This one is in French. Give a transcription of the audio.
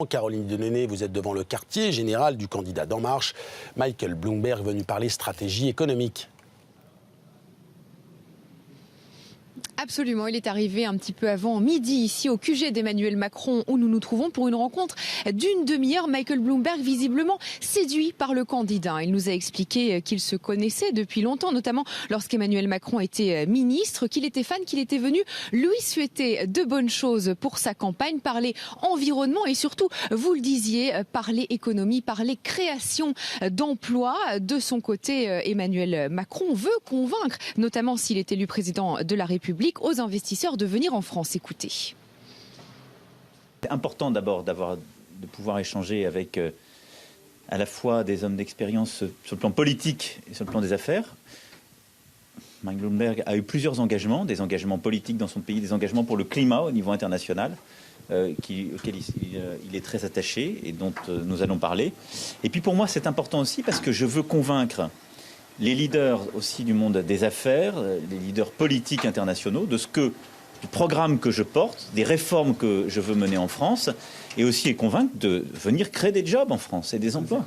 Caroline Denéné, vous êtes devant le quartier général du candidat d'En Marche. Michael Bloomberg venu parler stratégie économique. Absolument, il est arrivé un petit peu avant midi ici au QG d'Emmanuel Macron où nous nous trouvons pour une rencontre d'une demi-heure. Michael Bloomberg visiblement séduit par le candidat. Il nous a expliqué qu'il se connaissait depuis longtemps, notamment lorsqu'Emmanuel Macron était ministre, qu'il était fan, qu'il était venu lui souhaiter de bonnes choses pour sa campagne, parler environnement et surtout, vous le disiez, parler économie, parler création d'emplois. De son côté, Emmanuel Macron veut convaincre, notamment s'il est élu président de la République, aux investisseurs de venir en France. Écoutez. C'est important d'abord de pouvoir échanger avec à la fois des hommes d'expérience sur le plan politique et sur le plan des affaires. Michael Bloomberg a eu plusieurs engagements, des engagements politiques dans son pays, des engagements pour le climat au niveau international, auquel il est très attaché et dont nous allons parler. Et puis pour moi, c'est important aussi parce que je veux convaincre les leaders aussi du monde des affaires, les leaders politiques internationaux, du programme que je porte, des réformes que je veux mener en France, et aussi les convaincre de venir créer des jobs en France et des emplois.